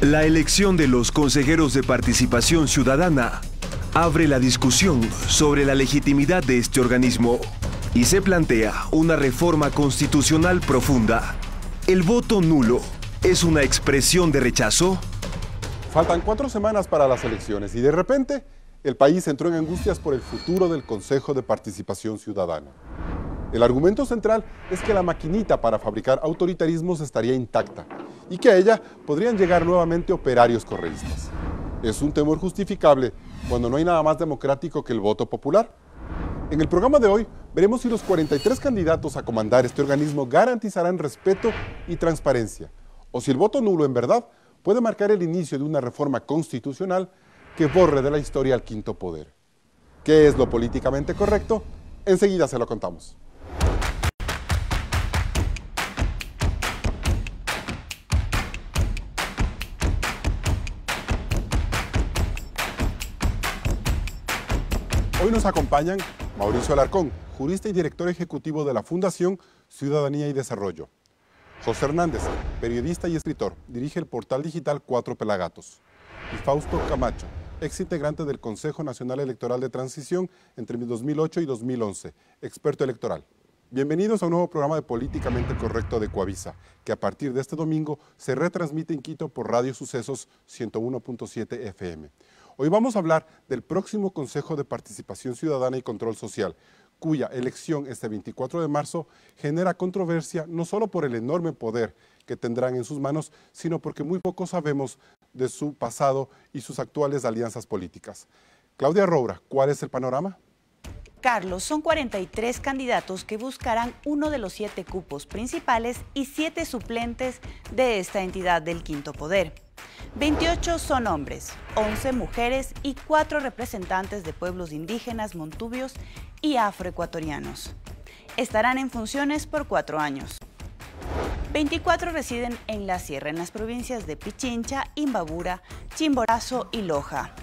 La elección de los consejeros de participación ciudadana abre la discusión sobre la legitimidad de este organismo y se plantea una reforma constitucional profunda. ¿El voto nulo es una expresión de rechazo? Faltan 4 semanas para las elecciones y de repente el país entró en angustias por el futuro del Consejo de Participación Ciudadana. El argumento central es que la maquinita para fabricar autoritarismos estaría intacta y que a ella podrían llegar nuevamente operarios correístas. Es un temor justificable cuando no hay nada más democrático que el voto popular. En el programa de hoy veremos si los 43 candidatos a comandar este organismo garantizarán respeto y transparencia, o si el voto nulo en verdad puede marcar el inicio de una reforma constitucional que borre de la historia al quinto poder. ¿Qué es lo políticamente correcto? Enseguida se lo contamos. Hoy nos acompañan Mauricio Alarcón, jurista y director ejecutivo de la Fundación Ciudadanía y Desarrollo. José Hernández, periodista y escritor, dirige el portal digital Cuatro Pelagatos. Y Fausto Camacho, ex integrante del Consejo Nacional Electoral de Transición entre 2008 y 2011, experto electoral. Bienvenidos a un nuevo programa de Políticamente Correcto de Coavisa, que a partir de este domingo se retransmite en Quito por Radio Sucesos 101.7 FM. Hoy vamos a hablar del próximo Consejo de Participación Ciudadana y Control Social, cuya elección este 24 de marzo genera controversia no solo por el enorme poder que tendrán en sus manos, sino porque muy poco sabemos de su pasado y sus actuales alianzas políticas. Claudia Roura, ¿cuál es el panorama? Carlos, son 43 candidatos que buscarán uno de los 7 cupos principales y 7 suplentes de esta entidad del quinto poder. 28 son hombres, 11 mujeres y 4 representantes de pueblos indígenas, montubios y afroecuatorianos. Estarán en funciones por 4 años. 24 residen en la sierra, en las provincias de Pichincha, Imbabura, Chimborazo y Loja.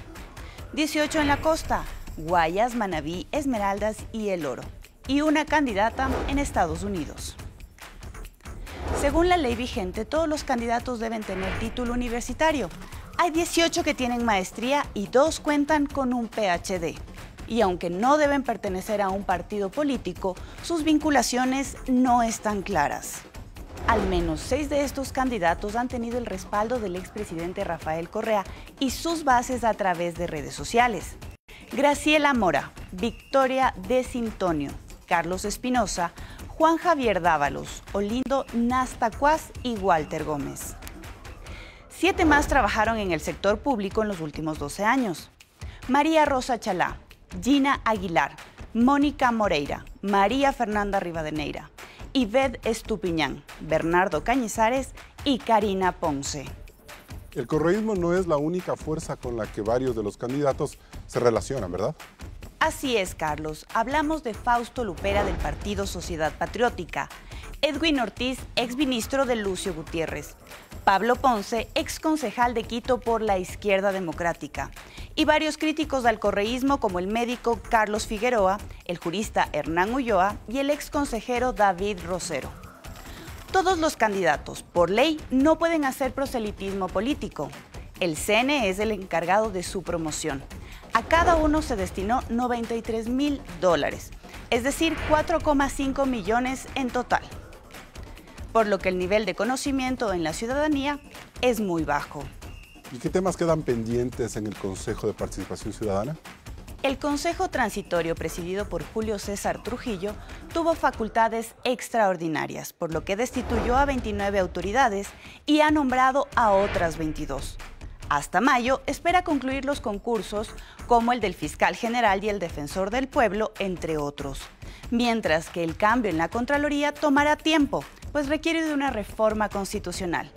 18 en la costa, Guayas, Manabí, Esmeraldas y El Oro. Y una candidata en Estados Unidos. Según la ley vigente, todos los candidatos deben tener título universitario. Hay 18 que tienen maestría y 2 cuentan con un PhD. Y aunque no deben pertenecer a un partido político, sus vinculaciones no están claras. Al menos 6 de estos candidatos han tenido el respaldo del expresidente Rafael Correa y sus bases a través de redes sociales. Graciela Mora, Victoria de Sintonio, Carlos Espinosa, Juan Javier Dávalos, Olindo Nastacuaz y Walter Gómez. 7 más trabajaron en el sector público en los últimos 12 años. María Rosa Chalá, Gina Aguilar, Mónica Moreira, María Fernanda Rivadeneira, Ivette Estupiñán, Bernardo Cañizares y Karina Ponce. El correísmo no es la única fuerza con la que varios de los candidatos se relacionan, ¿verdad? Así es, Carlos. Hablamos de Fausto Lupera del Partido Sociedad Patriótica, Edwin Ortiz, exministro de Lucio Gutiérrez, Pablo Ponce, exconcejal de Quito por la Izquierda Democrática, y varios críticos al correísmo como el médico Carlos Figueroa, el jurista Hernán Ulloa y el exconsejero David Rosero. Todos los candidatos, por ley, no pueden hacer proselitismo político. El CNE es el encargado de su promoción. A cada uno se destinó $93,000, es decir, 4,5 millones en total. Por lo que el nivel de conocimiento en la ciudadanía es muy bajo. ¿Y qué temas quedan pendientes en el Consejo de Participación Ciudadana? El Consejo Transitorio, presidido por Julio César Trujillo, tuvo facultades extraordinarias, por lo que destituyó a 29 autoridades y ha nombrado a otras 22. Hasta mayo espera concluir los concursos como el del fiscal general y el defensor del pueblo, entre otros. Mientras que el cambio en la Contraloría tomará tiempo, pues requiere de una reforma constitucional.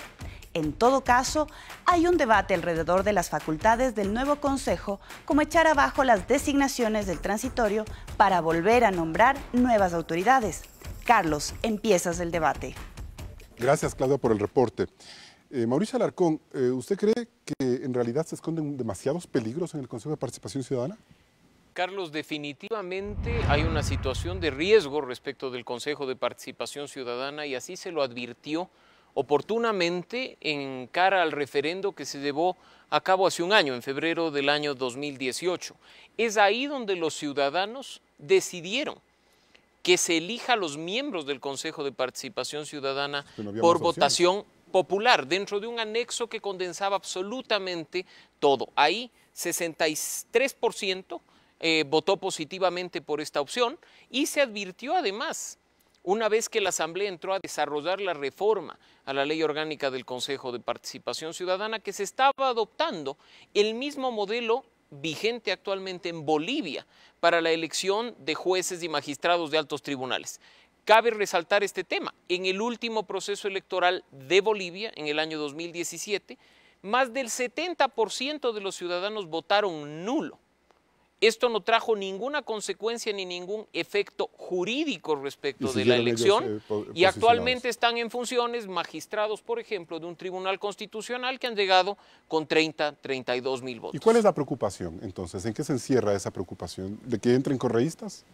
En todo caso, hay un debate alrededor de las facultades del nuevo Consejo, como echar abajo las designaciones del transitorio para volver a nombrar nuevas autoridades. Carlos, empiezas el debate. Gracias, Claudia, por el reporte. Mauricio Alarcón, ¿usted cree que en realidad se esconden demasiados peligros en el Consejo de Participación Ciudadana? Carlos, definitivamente hay una situación de riesgo respecto del Consejo de Participación Ciudadana y así se lo advirtió oportunamente en cara al referendo que se llevó a cabo hace un año, en febrero del año 2018. Es ahí donde los ciudadanos decidieron que se elija a los miembros del Consejo de Participación Ciudadana por votación popular, dentro de un anexo que condensaba absolutamente todo. Ahí 63% votó positivamente por esta opción y se advirtió además, una vez que la Asamblea entró a desarrollar la reforma a la Ley Orgánica del Consejo de Participación Ciudadana, que se estaba adoptando el mismo modelo vigente actualmente en Bolivia para la elección de jueces y magistrados de altos tribunales. Cabe resaltar este tema. En el último proceso electoral de Bolivia, en el año 2017, más del 70% de los ciudadanos votaron nulo. Esto no trajo ninguna consecuencia ni ningún efecto jurídico respecto de la elección y actualmente están en funciones magistrados, por ejemplo, de un tribunal constitucional que han llegado con 32.000 votos. ¿Y cuál es la preocupación entonces? ¿En qué se encierra esa preocupación? ¿De que entren correístas?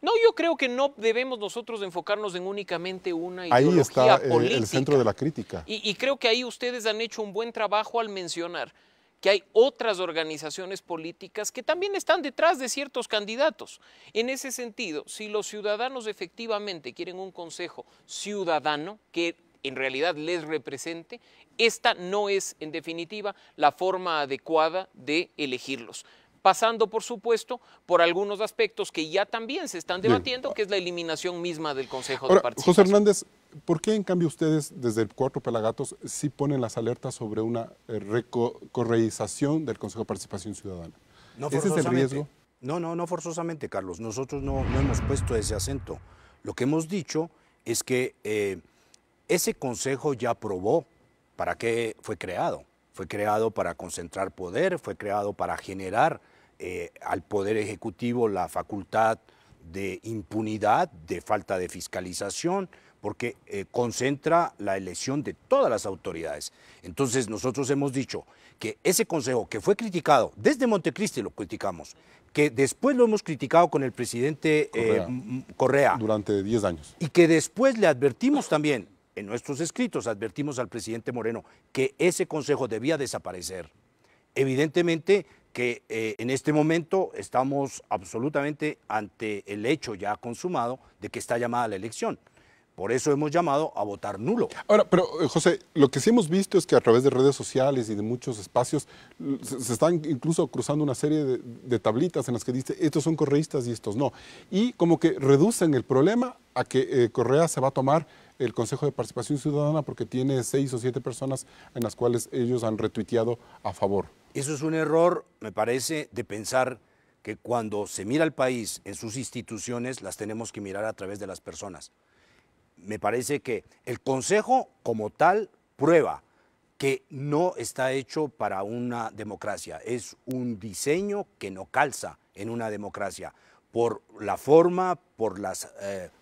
No, yo creo que no debemos nosotros enfocarnos en únicamente una ideología ahí está política. El centro de la crítica. Y creo que ahí ustedes han hecho un buen trabajo al mencionar que hay otras organizaciones políticas que también están detrás de ciertos candidatos. En ese sentido, si los ciudadanos efectivamente quieren un consejo ciudadano que en realidad les represente, esta no es, en definitiva, la forma adecuada de elegirlos. Pasando, por supuesto, por algunos aspectos que ya también se están debatiendo, que es la eliminación misma del Consejo de Participación. José Hernández, ¿por qué en cambio ustedes desde el Cuatro Pelagatos sí ponen las alertas sobre una correización del Consejo de Participación Ciudadana? No ¿Ese es el riesgo? No forzosamente, Carlos. Nosotros no hemos puesto ese acento. Lo que hemos dicho es que ese consejo ya probó para qué fue creado. Fue creado para concentrar poder, fue creado para generar al Poder Ejecutivo la facultad de impunidad, de falta de fiscalización, porque concentra la elección de todas las autoridades. Entonces nosotros hemos dicho que ese consejo que fue criticado, desde Montecristi lo criticamos, que después lo hemos criticado con el presidente Correa. Durante 10 años. Y que después le advertimos también, en nuestros escritos advertimos al presidente Moreno que ese consejo debía desaparecer. Evidentemente que en este momento estamos absolutamente ante el hecho ya consumado de que está llamada la elección. Por eso hemos llamado a votar nulo. Ahora, pero José, lo que sí hemos visto es que a través de redes sociales y de muchos espacios se están incluso cruzando una serie de tablitas en las que dice estos son correístas y estos no. Y como que reducen el problema a que Correa se va a tomar el Consejo de Participación Ciudadana porque tiene 6 o 7 personas en las cuales ellos han retuiteado a favor. Eso es un error, me parece, de pensar que cuando se mira al país en sus instituciones las tenemos que mirar a través de las personas. Me parece que el Consejo como tal prueba que no está hecho para una democracia, es un diseño que no calza en una democracia por la forma, por las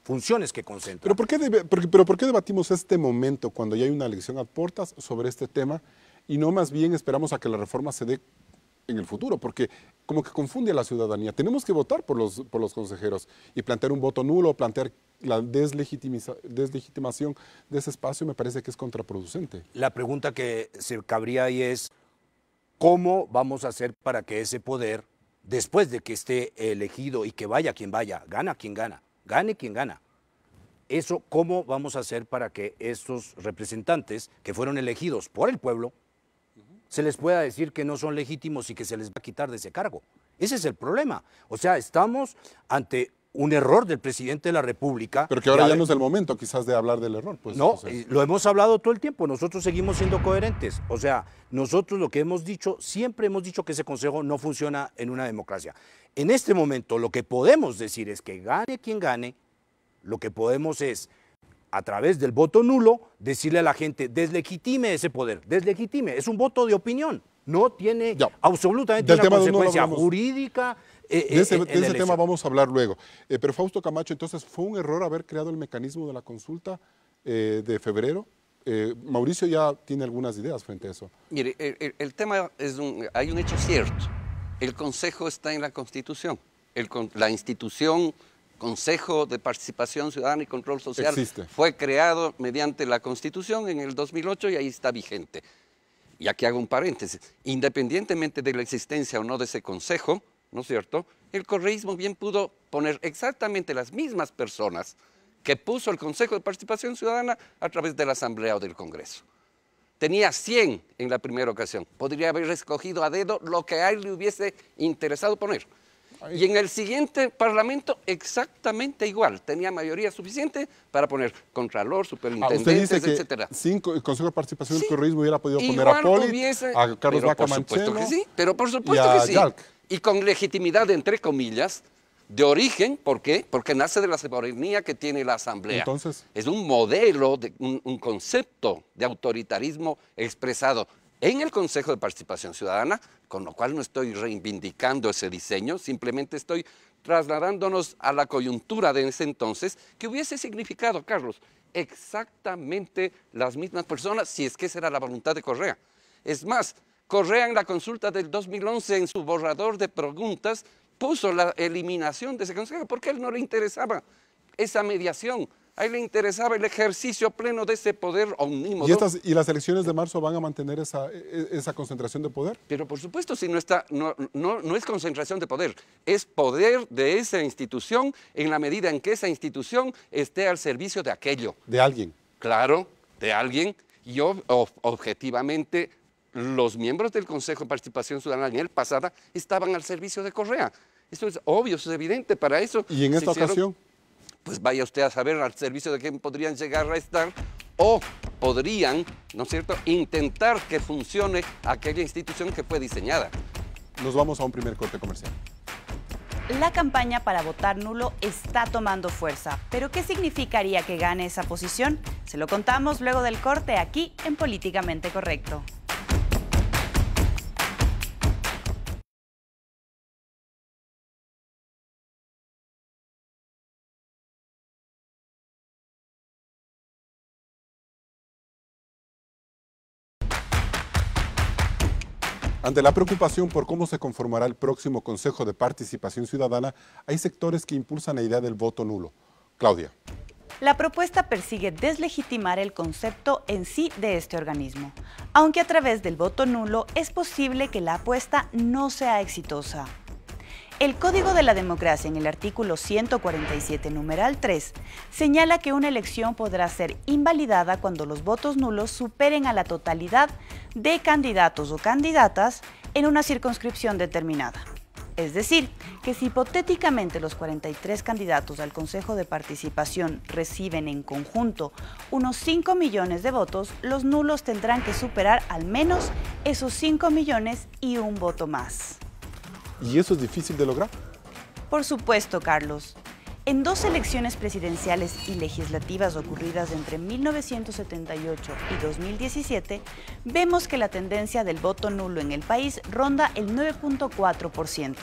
funciones que concentra. ¿Pero por qué debatimos este momento cuando ya hay una elección a puertas sobre este tema y no más bien esperamos a que la reforma se dé en el futuro? Porque como que confunde a la ciudadanía. Tenemos que votar por los consejeros y plantear un voto nulo, plantear la deslegitimación de ese espacio me parece que es contraproducente. La pregunta que se cabría ahí es, ¿cómo vamos a hacer para que ese poder, después de que esté elegido y que vaya quien vaya, gana quien gana, gane quien gana? Eso, ¿cómo vamos a hacer para que estos representantes que fueron elegidos por el pueblo se les pueda decir que no son legítimos y que se les va a quitar de ese cargo? Ese es el problema. O sea, estamos ante un error del presidente de la República. Pero que ahora ya no es el momento quizás de hablar del error. Pues, no, lo hemos hablado todo el tiempo, nosotros seguimos siendo coherentes. O sea, nosotros lo que hemos dicho, siempre hemos dicho que ese consejo no funciona en una democracia. En este momento lo que podemos decir es que gane quien gane, lo que podemos es, a través del voto nulo, decirle a la gente, deslegitime ese poder, deslegitime, es un voto de opinión, no tiene absolutamente una consecuencia jurídica. De ese tema vamos a hablar luego. Pero Fausto Camacho, entonces, ¿fue un error haber creado el mecanismo de la consulta de febrero? Mauricio ya tiene algunas ideas frente a eso. Mire, el tema es hay un hecho cierto. El Consejo está en la Constitución. La institución Consejo de Participación Ciudadana y Control Social Existe. fue creado mediante la Constitución en el 2008 y ahí está vigente. Y aquí hago un paréntesis. Independientemente de la existencia o no de ese consejo, ¿no es cierto?, el correísmo bien pudo poner exactamente las mismas personas que puso el Consejo de Participación Ciudadana a través de la Asamblea o del Congreso. Tenía 100 en la primera ocasión. Podría haber escogido a dedo lo que a él le hubiese interesado poner. Y en el siguiente Parlamento exactamente igual. Tenía mayoría suficiente para poner contralor, Usted superintendentes, dice que etcétera. sin el Consejo de Participación Sí. del Correísmo hubiera podido poner Igual a Poli, hubiese, a Carlos pero Vaca por supuesto Mancheno que sí, pero por y supuesto a que sí. Yalc. Y con legitimidad, entre comillas, de origen. ¿Por qué? Porque nace de la soberanía que tiene la Asamblea. Entonces, es un modelo, un concepto de autoritarismo expresado en el Consejo de Participación Ciudadana, con lo cual no estoy reivindicando ese diseño, simplemente estoy trasladándonos a la coyuntura de ese entonces, que hubiese significado, Carlos, exactamente las mismas personas, si es que esa era la voluntad de Correa. Es más, Correa en la consulta del 2011, en su borrador de preguntas, puso la eliminación de ese consejo porque a él no le interesaba esa mediación, a él le interesaba el ejercicio pleno de ese poder omnímodo. ¿Y las elecciones de marzo van a mantener esa concentración de poder? Pero por supuesto, si no es concentración de poder, es poder de esa institución en la medida en que esa institución esté al servicio de aquello. De alguien. Claro, de alguien. Y objetivamente, los miembros del Consejo de Participación Ciudadana en el pasado estaban al servicio de Correa. Eso es obvio, eso es evidente. Para eso ¿Y en esta ocasión? Pues vaya usted a saber al servicio de quién podrían llegar a estar o podrían, ¿no es cierto?, intentar que funcione aquella institución que fue diseñada. Nos vamos a un primer corte comercial. La campaña para votar nulo está tomando fuerza, pero ¿qué significaría que gane esa posición? Se lo contamos luego del corte aquí en Políticamente Correcto. Ante la preocupación por cómo se conformará el próximo Consejo de Participación Ciudadana, hay sectores que impulsan la idea del voto nulo. Claudia. La propuesta persigue deslegitimar el concepto en sí de este organismo, aunque a través del voto nulo es posible que la apuesta no sea exitosa. El Código de la Democracia, en el artículo 147, numeral 3, señala que una elección podrá ser invalidada cuando los votos nulos superen a la totalidad de candidatos o candidatas en una circunscripción determinada. Es decir, que si hipotéticamente los 43 candidatos al Consejo de Participación reciben en conjunto unos 5 millones de votos, los nulos tendrán que superar al menos esos 5 millones y un voto más. ¿Y eso es difícil de lograr? Por supuesto, Carlos. En dos elecciones presidenciales y legislativas ocurridas entre 1978 y 2017, vemos que la tendencia del voto nulo en el país ronda el 9.4%.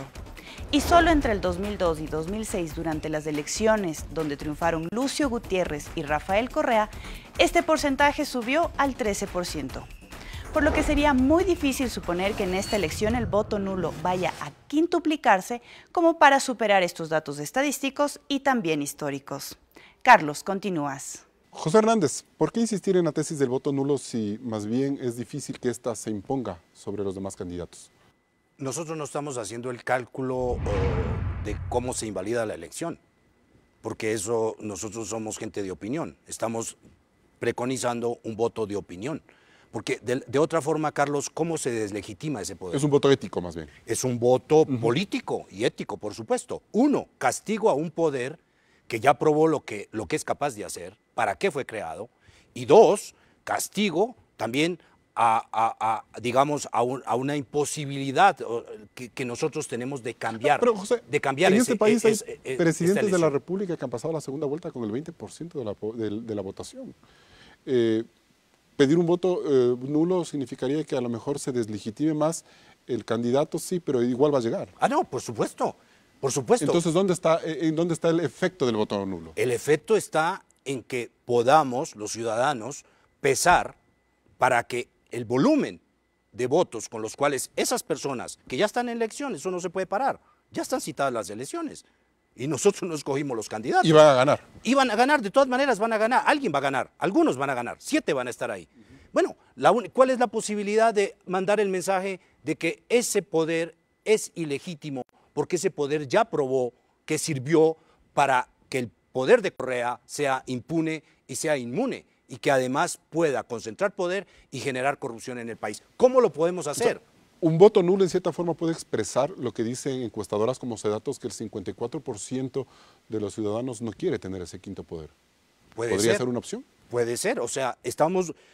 Y solo entre el 2002 y 2006, durante las elecciones donde triunfaron Lucio Gutiérrez y Rafael Correa, este porcentaje subió al 13%. Por lo que sería muy difícil suponer que en esta elección el voto nulo vaya a quintuplicarse como para superar estos datos estadísticos y también históricos. Carlos, continúas. José Hernández, ¿por qué insistir en la tesis del voto nulo si más bien es difícil que ésta se imponga sobre los demás candidatos? Nosotros no estamos haciendo el cálculo de cómo se invalida la elección, porque eso nosotros somos gente de opinión, estamos preconizando un voto de opinión. Porque de otra forma, Carlos, ¿cómo se deslegitima ese poder? Es un voto ético, más bien. Es un voto político y ético, por supuesto. Uno, castigo a un poder que ya probó lo que es capaz de hacer, para qué fue creado. Y dos, castigo también digamos, a una imposibilidad que nosotros tenemos de cambiar. Pero, José, de cambiar en este país hay presidentes de la elección. República que han pasado la segunda vuelta con el 20% de la votación. Pedir un voto nulo significaría que a lo mejor se deslegitime más el candidato, sí, pero igual va a llegar. Ah, no, por supuesto, por supuesto. Entonces, ¿dónde está el efecto del voto nulo? El efecto está en que podamos, los ciudadanos, pesar para que el volumen de votos con los cuales esas personas que ya están en elecciones, eso no se puede parar, ya están citadas las elecciones, Y nosotros no escogimos los candidatos. Y van a ganar. Y van a ganar, de todas maneras van a ganar. Alguien va a ganar, algunos van a ganar, 7 van a estar ahí. Bueno, ¿cuál es la posibilidad de mandar el mensaje de que ese poder es ilegítimo? Porque ese poder ya probó que sirvió para que el poder de Correa sea impune y sea inmune, y que además pueda concentrar poder y generar corrupción en el país. ¿Cómo lo podemos hacer? O sea, un voto nulo en cierta forma puede expresar lo que dicen encuestadoras como Cedatos, que el 54% de los ciudadanos no quiere tener ese quinto poder. ¿Podría ser una opción? Puede ser, o sea,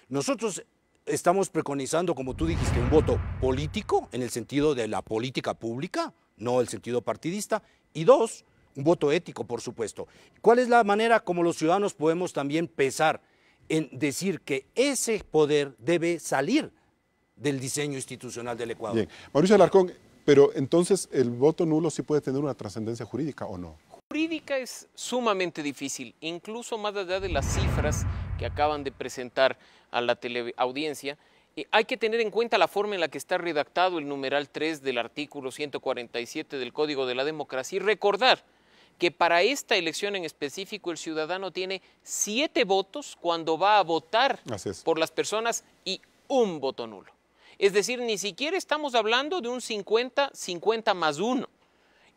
nosotros estamos preconizando, como tú dijiste, un voto político en el sentido de la política pública, no el sentido partidista, y 2, un voto ético, por supuesto. ¿Cuál es la manera como los ciudadanos podemos también pensar en decir que ese poder debe salir del diseño institucional del Ecuador? Bien, Mauricio Alarcón, pero entonces el voto nulo sí puede tener una trascendencia jurídica o no. Jurídica es sumamente difícil, incluso más allá de las cifras que acaban de presentar a la teleaudiencia. Hay que tener en cuenta la forma en la que está redactado el numeral 3 del artículo 147 del Código de la Democracia y recordar que para esta elección en específico el ciudadano tiene 7 votos cuando va a votar por las personas y un voto nulo. Es decir, ni siquiera estamos hablando de un 50-50 más 1.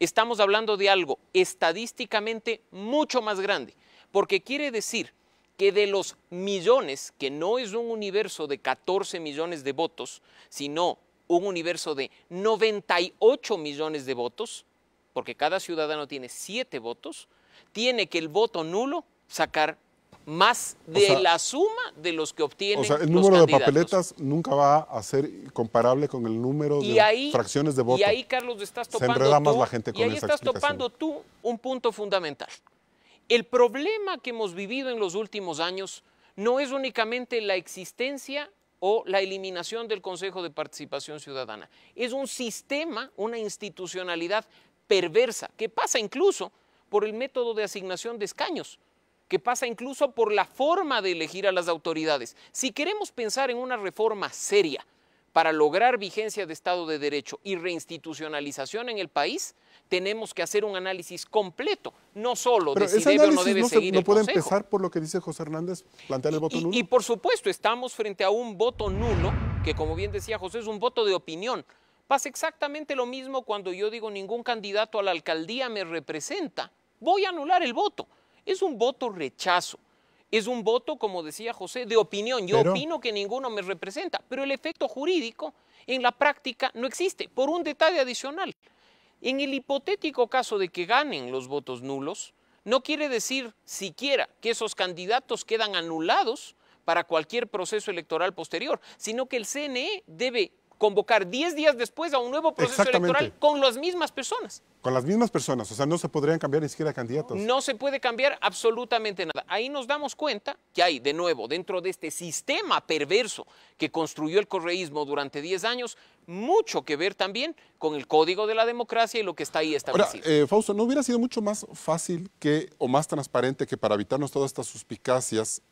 Estamos hablando de algo estadísticamente mucho más grande, porque quiere decir que de los millones, que no es un universo de 14 millones de votos, sino un universo de 98 millones de votos, porque cada ciudadano tiene 7 votos, tiene que el voto nulo sacar más de la suma de los que obtienen los candidatos. O sea, el número de papeletas nunca va a ser comparable con el número de fracciones de voto. Y ahí, Carlos, estás topando Se enreda más la gente con esa estás topando tú un punto fundamental. El problema que hemos vivido en los últimos años no es únicamente la existencia o la eliminación del Consejo de Participación Ciudadana. Es un sistema, una institucionalidad perversa, que pasa incluso por el método de asignación de escaños, que pasa incluso por la forma de elegir a las autoridades. Si queremos pensar en una reforma seria para lograr vigencia de Estado de Derecho y reinstitucionalización en el país, tenemos que hacer un análisis completo, no solo de si debe o no debe seguir el Consejo. ¿No puede empezar por lo que dice José Hernández, plantear el voto nulo? Y por supuesto, estamos frente a un voto nulo, que como bien decía José, es un voto de opinión. Pasa exactamente lo mismo cuando yo digo ningún candidato a la alcaldía me representa. Voy a anular el voto. Es un voto rechazo. Es un voto, como decía José, de opinión. Yo opino que ninguno me representa, pero el efecto jurídico en la práctica no existe, por un detalle adicional. En el hipotético caso de que ganen los votos nulos, no quiere decir siquiera que esos candidatos quedan anulados para cualquier proceso electoral posterior, sino que el CNE debe convocar 10 días después a un nuevo proceso electoral con las mismas personas. Con las mismas personas, o sea, no se podrían cambiar ni siquiera candidatos. No se puede cambiar absolutamente nada. Ahí nos damos cuenta que hay, de nuevo, dentro de este sistema perverso que construyó el correísmo durante 10 años, mucho que ver también con el Código de la Democracia y lo que está ahí establecido. Ahora, Fausto, ¿no hubiera sido mucho más fácil o más transparente que para evitarnos todas estas suspicacias,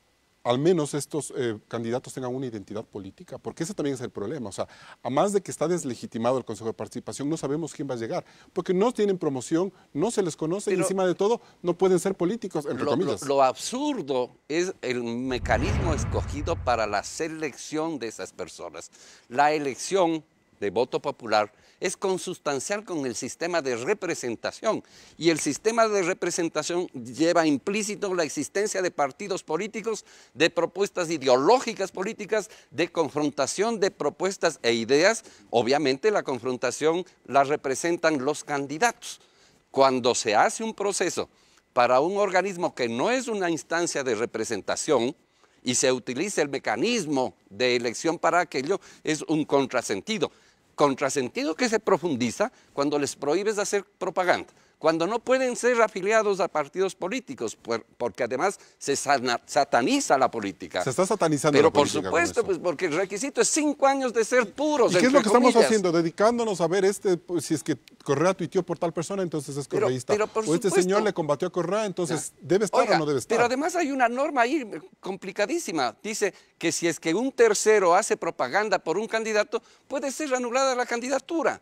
al menos estos candidatos tengan una identidad política? Porque ese también es el problema. O sea, a más de que está deslegitimado el Consejo de Participación, no sabemos quién va a llegar, porque no tienen promoción, no se les conoce, y encima de todo no pueden ser políticos, entre comillas. Lo absurdo es el mecanismo escogido para la selección de esas personas. La elección de voto popular es consustancial con el sistema de representación, y el sistema de representación lleva implícito la existencia de partidos políticos, de propuestas ideológicas políticas, de confrontación de propuestas e ideas. Obviamente la confrontación la representan los candidatos. Cuando se hace un proceso para un organismo que no es una instancia de representación y se utiliza el mecanismo de elección para aquello, es un contrasentido. Contrasentido que se profundiza cuando les prohíbes hacer propaganda, cuando no pueden ser afiliados a partidos políticos, porque además se sataniza la política. Se está satanizando la política. Pero por supuesto, pues porque el requisito es 5 años de ser puros. ¿Y qué es lo que estamos haciendo? Dedicándonos a ver pues, si es que Correa tuiteó por tal persona, entonces es correísta. O este señor le combatió a Correa, entonces ¿debe estar o no debe estar? Pero además hay una norma ahí complicadísima. Dice que si es que un tercero hace propaganda por un candidato, puede ser anulada la candidatura.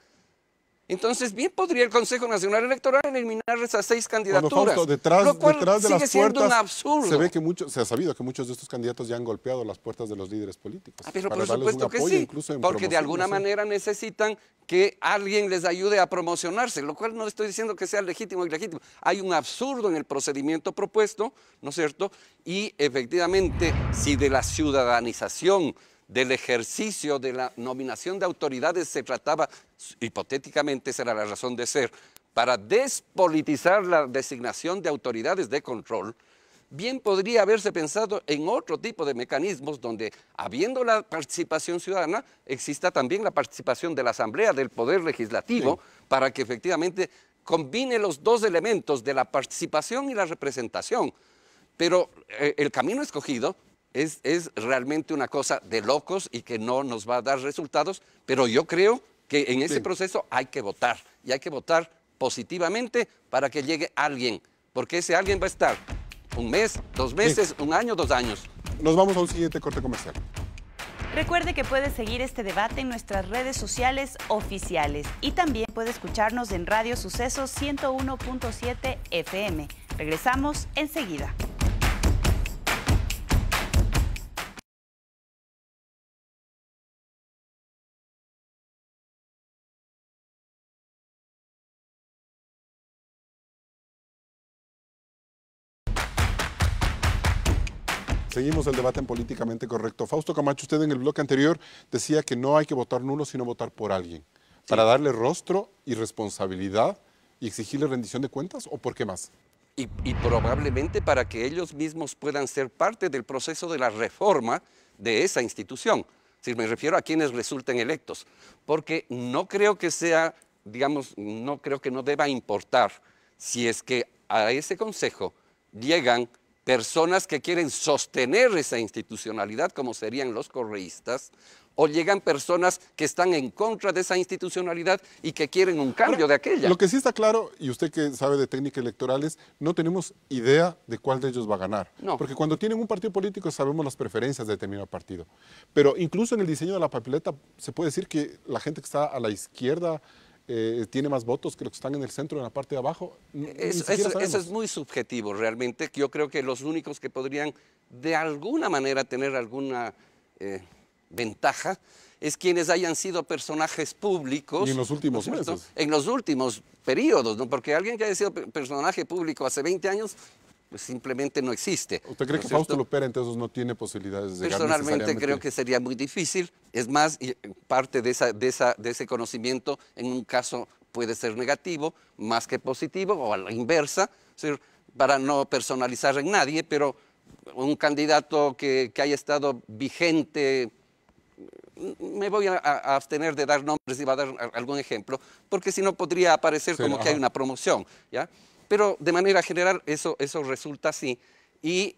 Entonces, bien podría el Consejo Nacional Electoral eliminar esas 6 candidaturas. Bueno, Fausto, detrás de las siendo un puertas absurdo. se ha sabido que muchos de estos candidatos ya han golpeado las puertas de los líderes políticos. Pero para por darles supuesto un que apoyo, sí, incluso en porque de promoción, alguna no sé. manera necesitan que alguien les ayude a promocionarse, lo cual no estoy diciendo que sea legítimo o ilegítimo. Hay un absurdo en el procedimiento propuesto, ¿no es cierto? Y efectivamente, si de la ciudadanización, del ejercicio de la nominación de autoridades se trataba, hipotéticamente esa era la razón de ser, para despolitizar la designación de autoridades de control, bien podría haberse pensado en otro tipo de mecanismos donde, habiendo la participación ciudadana, exista también la participación de la Asamblea, del Poder Legislativo, para que efectivamente combine los dos elementos de la participación y la representación. Pero el camino escogido es realmente una cosa de locos y que no nos va a dar resultados, pero yo creo que en ese proceso hay que votar, y hay que votar positivamente para que llegue alguien, porque ese alguien va a estar un mes, 2 meses, un año, 2 años. Nos vamos a un siguiente corte comercial. Recuerde que puede seguir este debate en nuestras redes sociales oficiales y también puede escucharnos en Radio Sucesos 101.7 FM. Regresamos enseguida. Seguimos el debate en Políticamente Correcto. Fausto Camacho, usted en el bloque anterior decía que no hay que votar nulo, sino votar por alguien. Sí. ¿Para darle rostro y responsabilidad y exigirle rendición de cuentas o por qué más? Y probablemente para que ellos mismos puedan ser parte del proceso de la reforma de esa institución. Si me refiero a quienes resulten electos. Porque no creo que sea, digamos, no creo que no deba importar si es que a ese consejo llegan personas que quieren sostener esa institucionalidad, como serían los correístas, o llegan personas que están en contra de esa institucionalidad y que quieren un cambio de aquella. Lo que sí está claro, y usted que sabe de técnicas electorales, no tenemos idea de cuál de ellos va a ganar. No. Porque cuando tienen un partido político sabemos las preferencias de determinado partido. Pero incluso en el diseño de la papeleta se puede decir que la gente que está a la izquierda tiene más votos que los que están en el centro, en la parte de abajo. Eso es muy subjetivo realmente. Yo creo que los únicos que podrían de alguna manera tener alguna ventaja es quienes hayan sido personajes públicos. Y en los últimos meses. En los últimos periodos, ¿no? Porque alguien que haya sido personaje público hace 20 años, pues simplemente no existe. ¿Usted cree que Fausto Lopera entonces no tiene posibilidades de ganar? Personalmente creo que sería muy difícil. Es más, parte de ese conocimiento en un caso puede ser negativo, más que positivo, o a la inversa, para no personalizar en nadie, pero un candidato que haya estado vigente, me voy a abstener de dar nombres y va a dar algún ejemplo, porque si no podría aparecer como que hay una promoción, ¿ya? Pero de manera general eso resulta así. Y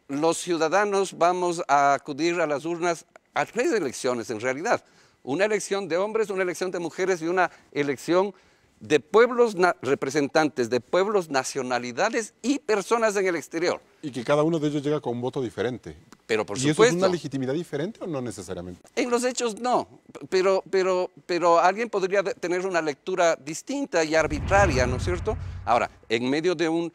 los ciudadanos vamos a acudir a las urnas a 3 elecciones en realidad. Una elección de hombres, una elección de mujeres y una elección de pueblos, representantes de pueblos, nacionalidades y personas en el exterior. Y que cada uno de ellos llega con un voto diferente. Pero por supuesto. ¿Y eso es una legitimidad diferente o no necesariamente? En los hechos no, pero alguien podría tener una lectura distinta y arbitraria, ¿no es cierto? Ahora, en medio de un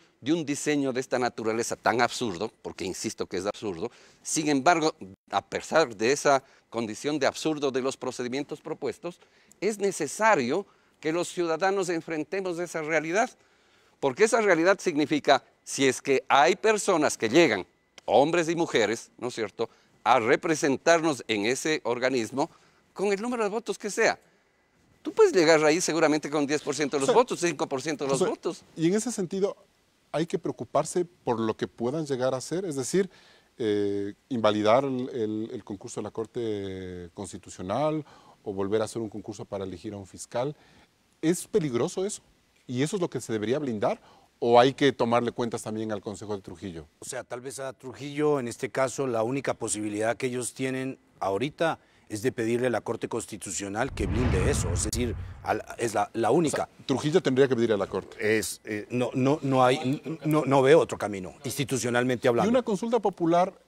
diseño de esta naturaleza tan absurdo, porque insisto que es absurdo, sin embargo, a pesar de esa condición de absurdo de los procedimientos propuestos, es necesario que los ciudadanos enfrentemos esa realidad, porque esa realidad significa, si es que hay personas que llegan, hombres y mujeres, ¿no es cierto?, a representarnos en ese organismo con el número de votos que sea. Tú puedes llegar ahí seguramente con 10% de los votos, 5% de los votos. Y en ese sentido, hay que preocuparse por lo que puedan llegar a hacer, es decir, invalidar el concurso de la Corte Constitucional o volver a hacer un concurso para elegir a un fiscal. ¿Es peligroso eso? ¿Y eso es lo que se debería blindar? ¿O hay que tomarle cuentas también al Consejo de Trujillo? O sea, tal vez a Trujillo, en este caso, la única posibilidad que ellos tienen ahorita es de pedirle a la Corte Constitucional que blinde eso. Es decir, es la única. O sea, Trujillo tendría que pedir a la Corte. No veo otro camino, institucionalmente hablando. Y una consulta popular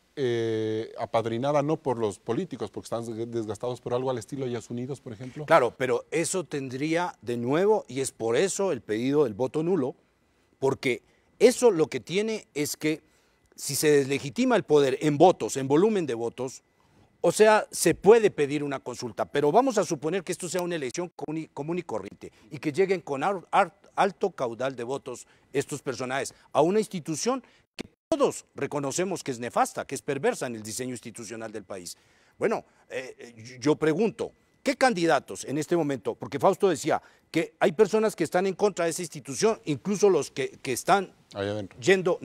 apadrinada no por los políticos, porque están desgastados, pero algo al estilo Ellas Unidos, por ejemplo. Claro, pero eso tendría de nuevo, y es por eso el pedido del voto nulo, porque eso lo que tiene es que si se deslegitima el poder en votos, en volumen de votos, o sea, se puede pedir una consulta, pero vamos a suponer que esto sea una elección común y corriente y que lleguen con alto caudal de votos estos personajes a una institución que todos reconocemos que es nefasta, que es perversa en el diseño institucional del país. Bueno, yo pregunto, ¿qué candidatos en este momento? Porque Fausto decía que hay personas que están en contra de esa institución, incluso los que están yendo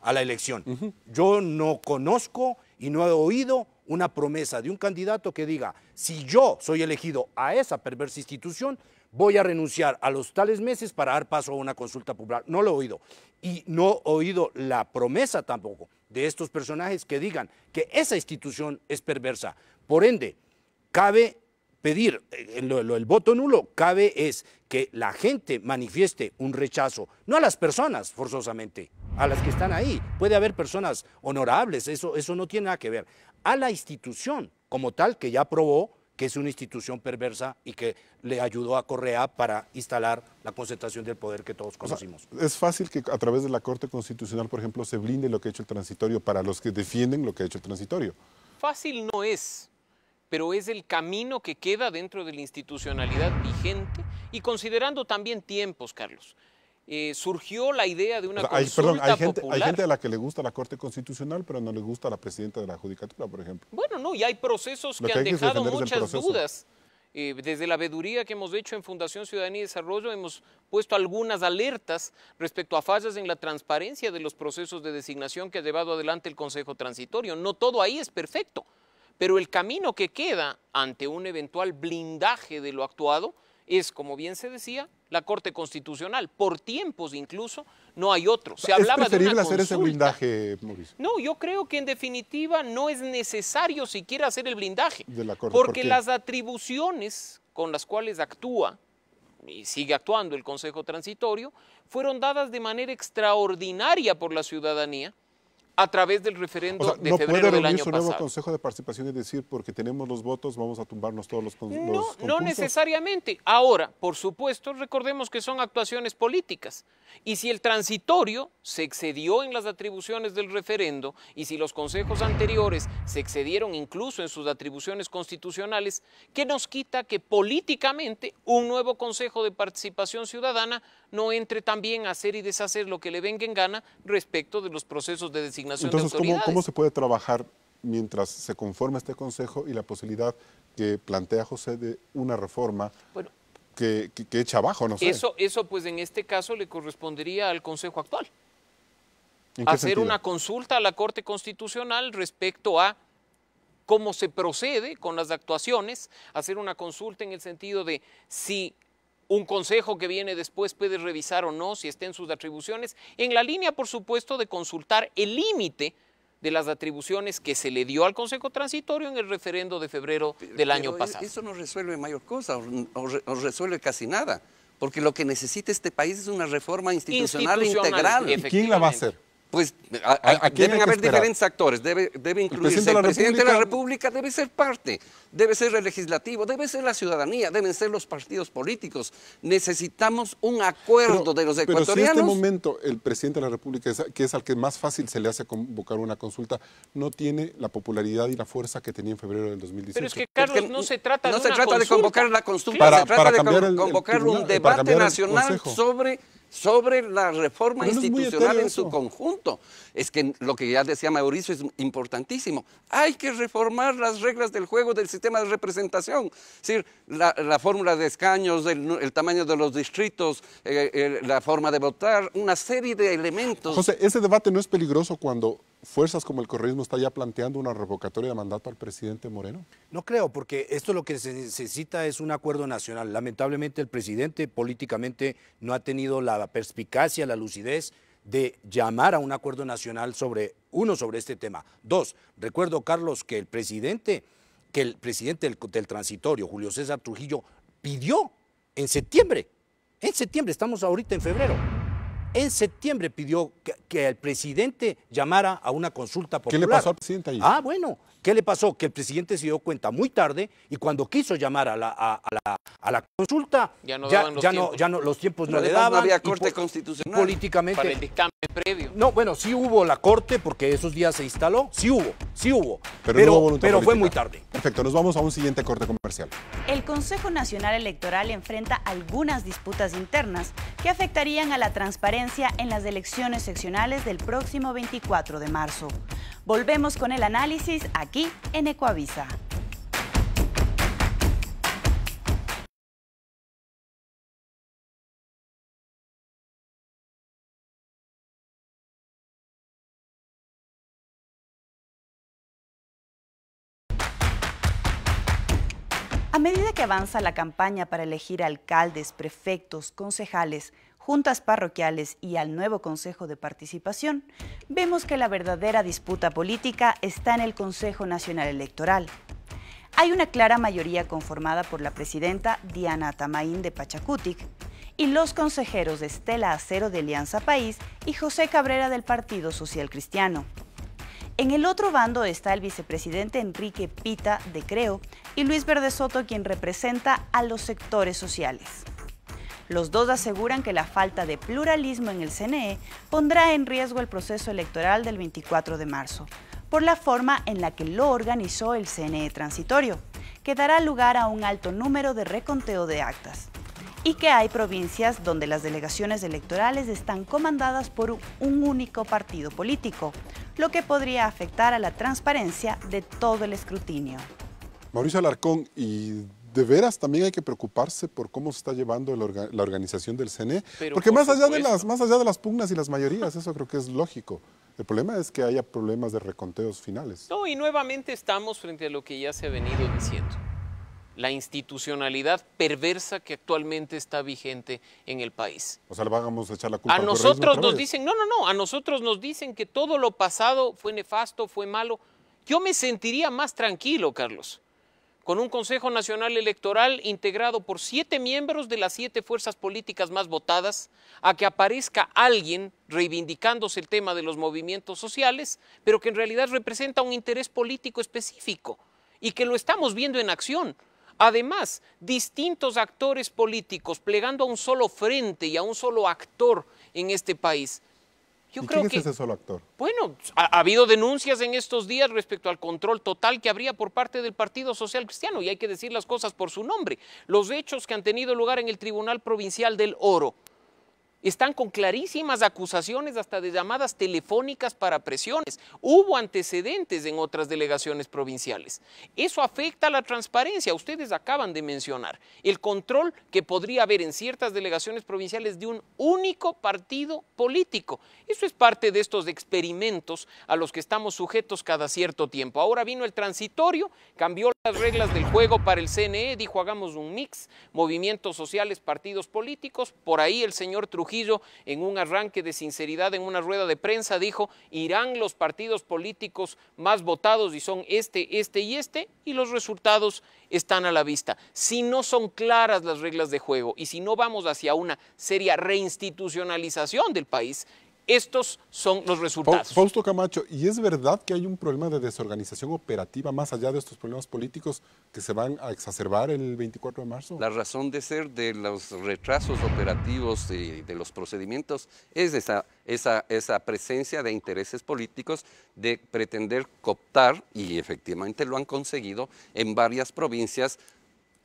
a la elección. Yo no conozco y no he oído una promesa de un candidato que diga, si yo soy elegido a esa perversa institución, voy a renunciar a los tales meses para dar paso a una consulta popular. No lo he oído. Y no he oído la promesa tampoco de estos personajes que digan que esa institución es perversa. Por ende, cabe pedir, el voto nulo cabe es que la gente manifieste un rechazo, no a las personas forzosamente, a las que están ahí. Puede haber personas honorables, eso no tiene nada que ver. A la institución como tal que ya probó que es una institución perversa y que le ayudó a Correa para instalar la concentración del poder que todos conocimos. O sea, es fácil que a través de la Corte Constitucional, por ejemplo, se blinde lo que ha hecho el transitorio para los que defienden lo que ha hecho el transitorio. Fácil no es, pero es el camino que queda dentro de la institucionalidad vigente y considerando también tiempos, Carlos. Surgió la idea de una consulta popular. Hay gente a la que le gusta la Corte Constitucional, pero no le gusta la presidenta de la Judicatura, por ejemplo. Bueno, no, y hay procesos que han dejado muchas dudas. Desde la veeduría que hemos hecho en Fundación Ciudadanía y Desarrollo hemos puesto algunas alertas respecto a fallas en la transparencia de los procesos de designación que ha llevado adelante el Consejo Transitorio. No todo ahí es perfecto, pero el camino que queda ante un eventual blindaje de lo actuado es, como bien se decía, la Corte Constitucional. Por tiempos incluso no hay otro. Se hablaba ¿Es preferible de una hacer ese consulta. blindaje, Mauricio? No, yo creo que en definitiva no es necesario siquiera hacer el blindaje. De la Corte, porque ¿por qué? las atribuciones con las cuales actúa y sigue actuando el Consejo Transitorio fueron dadas de manera extraordinaria por la ciudadanía a través del referendo de febrero del año pasado. ¿No puede reunir su nuevo Consejo de Participación y decir, porque tenemos los votos, vamos a tumbarnos todos los concursos? No necesariamente. Ahora, por supuesto, recordemos que son actuaciones políticas. Y si el transitorio se excedió en las atribuciones del referendo y si los consejos anteriores se excedieron incluso en sus atribuciones constitucionales, ¿qué nos quita que políticamente un nuevo Consejo de Participación Ciudadana no entre también a hacer y deshacer lo que le venga en gana respecto de los procesos de designación de autoridades? Entonces, ¿cómo se puede trabajar mientras se conforma este Consejo y la posibilidad que plantea José de una reforma que echa abajo, no sé? Eso pues en este caso le correspondería al Consejo actual. ¿En qué hacer sentido? una consulta a la Corte Constitucional respecto a cómo se procede con las actuaciones, hacer una consulta en el sentido de si un consejo que viene después puede revisar o no, si está en sus atribuciones, en la línea, por supuesto, de consultar el límite de las atribuciones que se le dio al Consejo Transitorio en el referendo de febrero del año pasado. Eso no resuelve mayor cosa, o resuelve casi nada, porque lo que necesita este país es una reforma institucional integral. ¿Y quién la va a hacer? Pues ¿A quién deben hay que haber esperar? diferentes actores, debe incluirse el presidente de la República, debe ser parte, debe ser el legislativo, debe ser la ciudadanía, deben ser los partidos políticos. Necesitamos un acuerdo de los ecuatorianos. Pero si en este momento el presidente de la República, que es al que más fácil se le hace convocar una consulta, no tiene la popularidad y la fuerza que tenía en febrero del 2018. Pero es que, Carlos, no se trata no de se una trata consulta. de convocar la consulta, Para se trata cambiar de el convocar tribunal, un para debate cambiar el nacional consejo. sobre la reforma Pero no es muy institucional etéreo en su eso. conjunto. Es que lo que ya decía Mauricio es importantísimo. Hay que reformar las reglas del juego del sistema de representación. Es decir, la fórmula de escaños, el tamaño de los distritos, la forma de votar, una serie de elementos. José, ¿ese debate no es peligroso cuando fuerzas como el correísmo está ya planteando una revocatoria de mandato al presidente Moreno? No creo, porque esto lo que se necesita es un acuerdo nacional. Lamentablemente el presidente políticamente no ha tenido la perspicacia, la lucidez de llamar a un acuerdo nacional sobre este tema. Dos, recuerdo, Carlos, que el presidente del transitorio, Julio César Trujillo, pidió en septiembre, estamos ahorita en febrero, en septiembre pidió que el presidente llamara a una consulta popular. ¿Qué le pasó al presidente ahí? Ah, bueno, ¿qué le pasó? Que el presidente se dio cuenta muy tarde y cuando quiso llamar a la consulta, Ya no daban los tiempos. los tiempos no le Además, daban. no había y corte constitucional. Políticamente. Para el dictamen previo. No, bueno, sí hubo la corte porque esos días se instaló, sí hubo. Pero no hubo voluntad pero fue política. muy tarde. Perfecto, nos vamos a un siguiente corte comercial. El Consejo Nacional Electoral enfrenta algunas disputas internas que afectarían a la transparencia en las elecciones seccionales del próximo 24 de marzo. Volvemos con el análisis aquí en Ecoavisa. A medida que avanza la campaña para elegir alcaldes, prefectos, concejales, juntas parroquiales y al nuevo Consejo de Participación, vemos que la verdadera disputa política está en el Consejo Nacional Electoral. Hay una clara mayoría conformada por la presidenta Diana Tamaín de Pachacutic y los consejeros Estela Acero de Alianza País y José Cabrera del Partido Social Cristiano. En el otro bando está el vicepresidente Enrique Pita de Creo y Luis Verde Soto, quien representa a los sectores sociales. Los dos aseguran que la falta de pluralismo en el CNE pondrá en riesgo el proceso electoral del 24 de marzo, por la forma en la que lo organizó el CNE transitorio, que dará lugar a un alto número de reconteo de actas, y que hay provincias donde las delegaciones electorales están comandadas por un único partido político, lo que podría afectar a la transparencia de todo el escrutinio. Mauricio Alarcón, ¿y de veras también hay que preocuparse por cómo se está llevando la organización del CNE? Pero porque por más allá supuesto. de las pugnas y las mayorías, eso creo que es lógico. El problema es que haya problemas de reconteos finales. No, y nuevamente estamos frente a lo que ya se ha venido diciendo. La institucionalidad perversa que actualmente está vigente en el país. O sea, le vamos a echar la culpa A al nosotros correísmo otra nos vez. dicen, no, a nosotros nos dicen que todo lo pasado fue nefasto, fue malo. Yo me sentiría más tranquilo, Carlos, con un Consejo Nacional Electoral integrado por 7 miembros de las 7 fuerzas políticas más votadas, a que aparezca alguien reivindicándose el tema de los movimientos sociales, pero que en realidad representa un interés político específico y que lo estamos viendo en acción. Además, distintos actores políticos plegando a un solo frente y a un solo actor en este país. Yo creo ¿Quién que es ese solo actor? bueno, ha habido denuncias en estos días respecto al control total que habría por parte del Partido Social Cristiano, y hay que decir las cosas por su nombre. Los hechos que han tenido lugar en el Tribunal Provincial del Oro están con clarísimas acusaciones hasta de llamadas telefónicas para presiones. Hubo antecedentes en otras delegaciones provinciales. Eso afecta a la transparencia. Ustedes acaban de mencionar el control que podría haber en ciertas delegaciones provinciales de un único partido político. Eso es parte de estos experimentos a los que estamos sujetos cada cierto tiempo. Ahora vino el transitorio, cambió las reglas del juego para el CNE, dijo hagamos un mix, movimientos sociales, partidos políticos. Por ahí el señor Trujillo, en un arranque de sinceridad, en una rueda de prensa, dijo, irán los partidos políticos más votados y son este y los resultados están a la vista. Si no son claras las reglas de juego y si no vamos hacia una seria reinstitucionalización del país, estos son los resultados. Fausto Camacho, ¿y es verdad que hay un problema de desorganización operativa más allá de estos problemas políticos que se van a exacerbar el 24 de marzo? La razón de ser de los retrasos operativos y de los procedimientos es esa presencia de intereses políticos de pretender cooptar, y efectivamente lo han conseguido en varias provincias,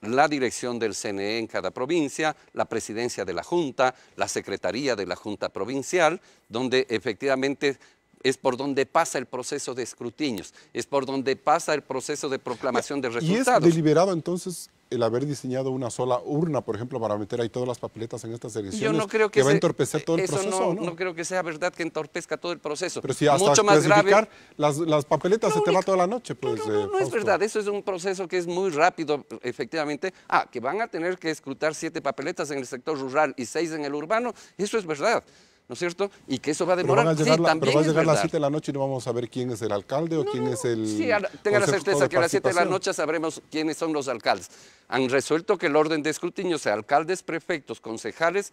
la dirección del CNE en cada provincia, la presidencia de la Junta, la secretaría de la Junta Provincial, donde efectivamente es por donde pasa el proceso de escrutinios, es por donde pasa el proceso de proclamación de resultados. ¿Y es deliberado entonces el haber diseñado una sola urna, por ejemplo, para meter ahí todas las papeletas en estas elecciones? Yo no creo que va a entorpecer todo el proceso, no creo que sea verdad que entorpezca todo el proceso. Pero si hasta mucho más grave, las papeletas se te va toda la noche, pues. No es verdad, eso es un proceso que es muy rápido, efectivamente. Que van a tener que escrutar 7 papeletas en el sector rural y 6 en el urbano, eso es verdad, ¿no es cierto? Y que eso va a demorar. Pero va a llegar las 7 de la noche y no vamos a ver quién es el alcalde o quién es el... Sí, tenga la certeza que a las 7 de la noche sabremos quiénes son los alcaldes. Han resuelto que el orden de escrutinio sea alcaldes, prefectos, concejales,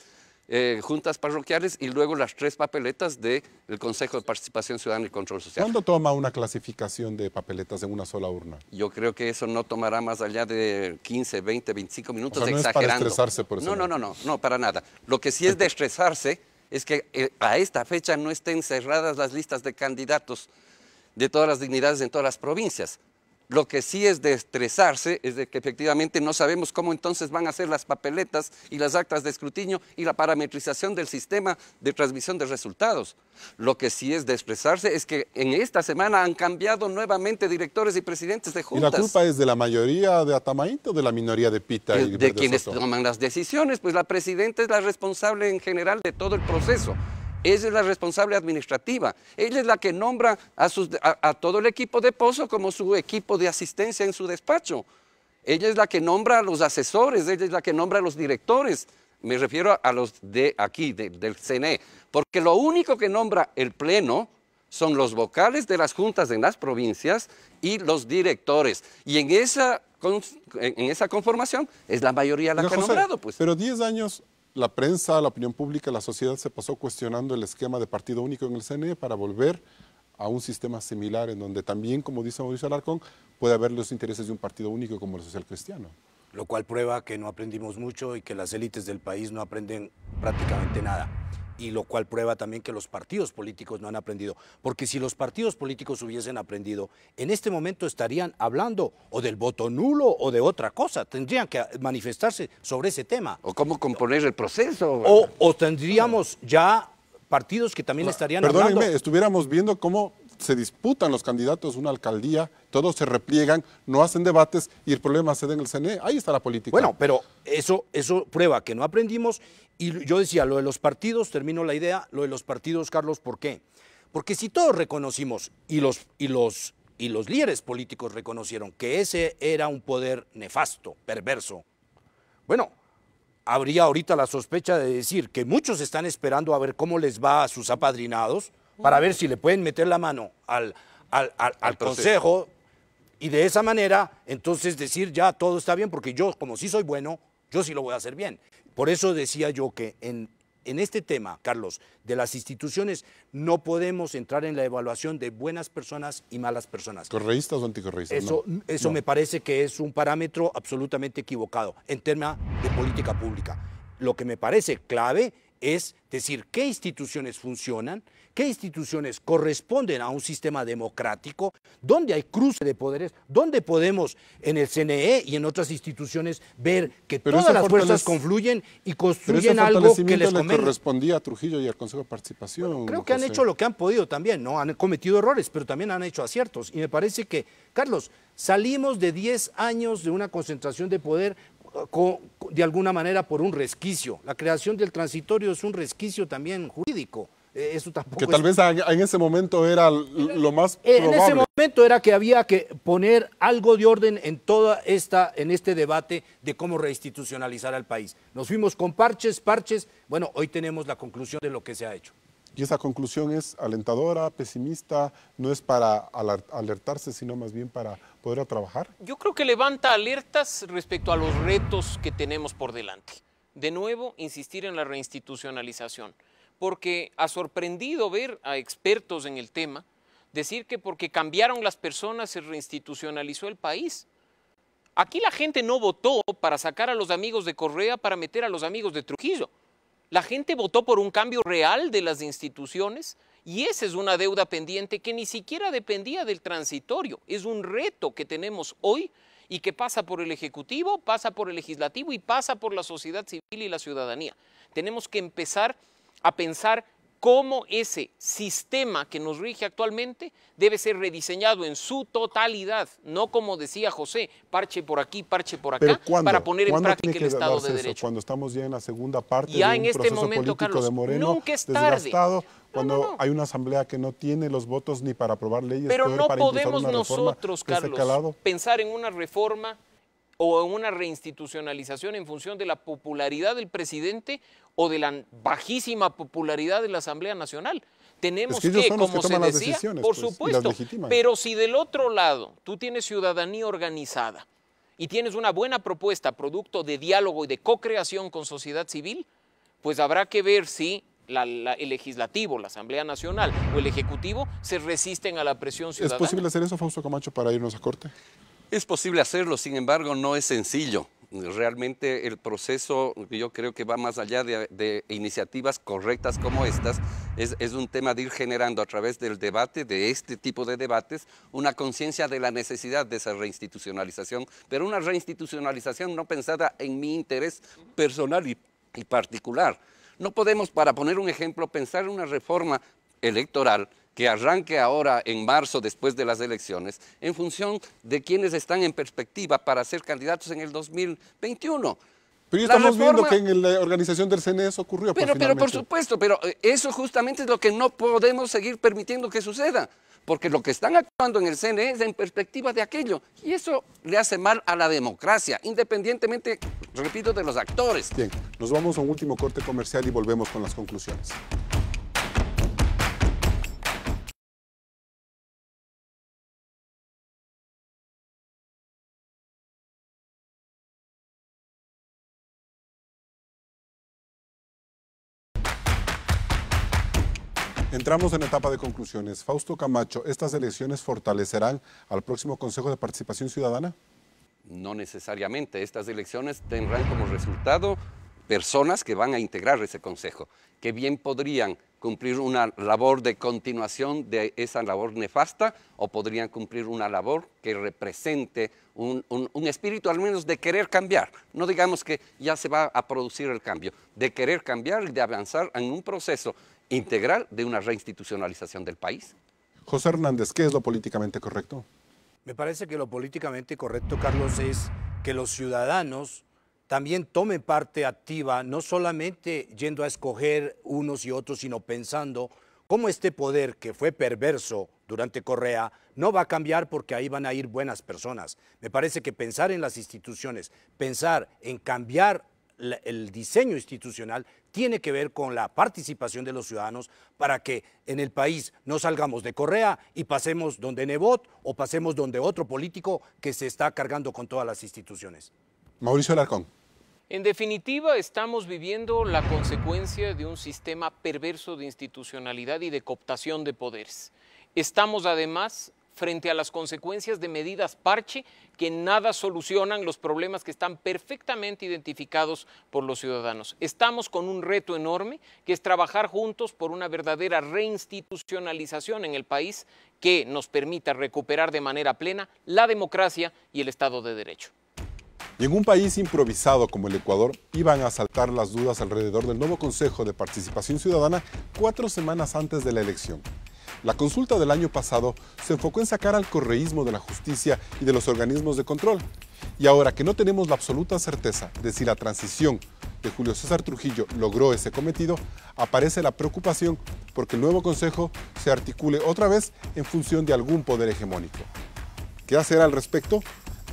juntas parroquiales y luego las 3 papeletas del Consejo de Participación Ciudadana y Control Social. ¿Cuándo toma una clasificación de papeletas en una sola urna? Yo creo que eso no tomará más allá de 15, 20, 25 minutos, O sea, no exagerando. es para estresarse por eso. No, para nada. Lo que sí es de estresarse es que a esta fecha no estén cerradas las listas de candidatos de todas las dignidades en todas las provincias. Lo que sí es de estresarse es de que efectivamente no sabemos cómo entonces van a ser las papeletas y las actas de escrutinio y la parametrización del sistema de transmisión de resultados. Lo que sí es de estresarse es que en esta semana han cambiado nuevamente directores y presidentes de juntas. ¿Y la culpa es de la mayoría de Atamaíto o de la minoría de Pita y de quienes Soto? toman las decisiones? Pues la presidenta es la responsable en general de todo el proceso. Ella es la responsable administrativa. Ella es la que nombra a todo el equipo de Pozo como su equipo de asistencia en su despacho. Ella es la que nombra a los asesores, ella es la que nombra a los directores. Me refiero a los de aquí, del CNE. Porque lo único que nombra el Pleno son los vocales de las juntas en las provincias y los directores. Y en esa conformación es la mayoría la que ha nombrado. Pues. Pero 10 años... La prensa, la opinión pública, la sociedad se pasó cuestionando el esquema de partido único en el CNE para volver a un sistema similar en donde también, como dice Mauricio Alarcón, puede haber los intereses de un partido único como el social cristiano. Lo cual prueba que no aprendimos mucho y que las élites del país no aprenden prácticamente nada. Y lo cual prueba también que los partidos políticos no han aprendido. Porque si los partidos políticos hubiesen aprendido, en este momento estarían hablando o del voto nulo o de otra cosa. Tendrían que manifestarse sobre ese tema. O cómo componer el proceso. O tendríamos ya partidos que también estarían Perdónenme, hablando. estuviéramos viendo cómo se disputan los candidatos una alcaldía, todos se repliegan, no hacen debates y el problema se da en el CNE. Ahí está la política. Bueno, pero eso prueba que no aprendimos. Y yo decía, lo de los partidos, termino la idea, lo de los partidos, Carlos, ¿por qué? Porque si todos reconocimos y los líderes políticos reconocieron que ese era un poder nefasto, perverso, bueno, habría ahorita la sospecha de decir que muchos están esperando a ver cómo les va a sus apadrinados para ver si le pueden meter la mano al consejo y de esa manera entonces decir ya todo está bien porque yo como sí soy bueno, yo sí lo voy a hacer bien. Por eso decía yo que en este tema, Carlos, de las instituciones no podemos entrar en la evaluación de buenas personas y malas personas. ¿Correístas o anticorreístas? Eso no. Me parece que es un parámetro absolutamente equivocado en tema de política pública. Lo que me parece clave es decir qué instituciones funcionan, qué instituciones corresponden a un sistema democrático, dónde hay cruce de poderes, dónde podemos en el CNE y en otras instituciones ver que todas las fuerzas confluyen y construyen algo que les convenga. Le correspondía a Trujillo y al Consejo de Participación. Bueno, creo que han hecho lo que han podido también, ¿no? Han cometido errores, pero también han hecho aciertos. Y me parece que, Carlos, salimos de 10 años de una concentración de poder de alguna manera por un resquicio. La creación del transitorio es un resquicio también jurídico. Eso tampoco que tal vez en ese momento era lo más probable. En ese momento era que había que poner algo de orden en en este debate de cómo reinstitucionalizar al país. Nos fuimos con parches, bueno, hoy tenemos la conclusión de lo que se ha hecho. ¿Y esa conclusión es alentadora, pesimista? ¿No es para alertarse, sino más bien para poder trabajar? Yo creo que levanta alertas respecto a los retos que tenemos por delante. De nuevo, insistir en la reinstitucionalización, porque ha sorprendido ver a expertos en el tema decir que porque cambiaron las personas se reinstitucionalizó el país. Aquí la gente no votó para sacar a los amigos de Correa para meter a los amigos de Trujillo. La gente votó por un cambio real de las instituciones y esa es una deuda pendiente que ni siquiera dependía del transitorio. Es un reto que tenemos hoy y que pasa por el Ejecutivo, pasa por el Legislativo y pasa por la sociedad civil y la ciudadanía. Tenemos que empezar a pensar cómo ese sistema que nos rige actualmente debe ser rediseñado en su totalidad, no como decía José, parche por aquí, parche por acá, para poner en práctica el Estado de Derecho. Cuando estamos ya en la segunda parte ya de en un este proceso momento, político Carlos, de Moreno, nunca es tarde. Desgastado, cuando hay una asamblea que no tiene los votos ni para aprobar leyes, pero no para podemos una nosotros, Carlos, calado. pensar en una reforma o en una reinstitucionalización en función de la popularidad del presidente o de la bajísima popularidad de la Asamblea Nacional. Tenemos que como se decía, por supuesto, pero si del otro lado tú tienes ciudadanía organizada y tienes una buena propuesta, producto de diálogo y de co-creación con sociedad civil, pues habrá que ver si el Legislativo, la Asamblea Nacional o el Ejecutivo se resisten a la presión ciudadana. ¿Es posible hacer eso, Fausto Camacho, para irnos a corte? Es posible hacerlo, sin embargo, no es sencillo. Realmente el proceso, yo creo que va más allá de iniciativas correctas como estas, es un tema de ir generando a través del debate, de este tipo de debates, una conciencia de la necesidad de esa reinstitucionalización, pero una reinstitucionalización no pensada en mi interés personal y particular. No podemos, para poner un ejemplo, pensar en una reforma electoral que arranque ahora en marzo después de las elecciones en función de quienes están en perspectiva para ser candidatos en el 2021. Pero ya estamos viendo que en la organización del CNE eso ocurrió. Pero por supuesto, pero eso justamente es lo que no podemos seguir permitiendo que suceda, porque lo que están actuando en el CNE es en perspectiva de aquello, y eso le hace mal a la democracia, independientemente, repito, de los actores. Bien, nos vamos a un último corte comercial y volvemos con las conclusiones. Entramos en etapa de conclusiones. Fausto Camacho, ¿estas elecciones fortalecerán al próximo Consejo de Participación Ciudadana? No necesariamente. Estas elecciones tendrán como resultado personas que van a integrar ese consejo, que bien podrían cumplir una labor de continuación de esa labor nefasta o podrían cumplir una labor que represente un espíritu al menos de querer cambiar. No digamos que ya se va a producir el cambio, de querer cambiar y de avanzar en un proceso integral de una reinstitucionalización del país. José Hernández, ¿qué es lo políticamente correcto? Me parece que lo políticamente correcto, Carlos, es que los ciudadanos también tomen parte activa, no solamente yendo a escoger unos y otros, sino pensando cómo este poder que fue perverso durante Correa no va a cambiar porque ahí van a ir buenas personas. Me parece que pensar en las instituciones, pensar en cambiar el diseño institucional tiene que ver con la participación de los ciudadanos para que en el país no salgamos de Correa y pasemos donde Nebot o pasemos donde otro político que se está cargando con todas las instituciones. Mauricio Alarcón. En definitiva, estamos viviendo la consecuencia de un sistema perverso de institucionalidad y de cooptación de poderes. Estamos además frente a las consecuencias de medidas parche que nada solucionan los problemas que están perfectamente identificados por los ciudadanos. Estamos con un reto enorme que es trabajar juntos por una verdadera reinstitucionalización en el país que nos permita recuperar de manera plena la democracia y el Estado de Derecho. Y en un país improvisado como el Ecuador, iban a saltar las dudas alrededor del nuevo Consejo de Participación Ciudadana 4 semanas antes de la elección. La consulta del año pasado se enfocó en sacar al correísmo de la justicia y de los organismos de control. Y ahora que no tenemos la absoluta certeza de si la transición de Julio César Trujillo logró ese cometido, aparece la preocupación porque el nuevo Consejo se articule otra vez en función de algún poder hegemónico. ¿Qué hacer al respecto?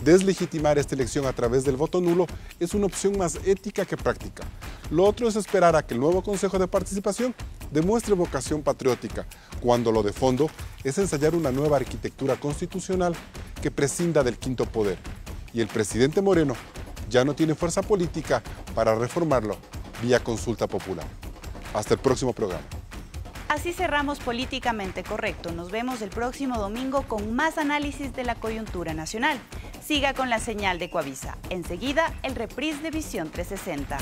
Deslegitimar esta elección a través del voto nulo es una opción más ética que práctica. Lo otro es esperar a que el nuevo Consejo de Participación demuestre vocación patriótica, cuando lo de fondo es ensayar una nueva arquitectura constitucional que prescinda del quinto poder. Y el presidente Moreno ya no tiene fuerza política para reformarlo vía consulta popular. Hasta el próximo programa. Así cerramos Políticamente Correcto. Nos vemos el próximo domingo con más análisis de la coyuntura nacional. Siga con la señal de Coavisa. Enseguida, el reprise de Visión 360.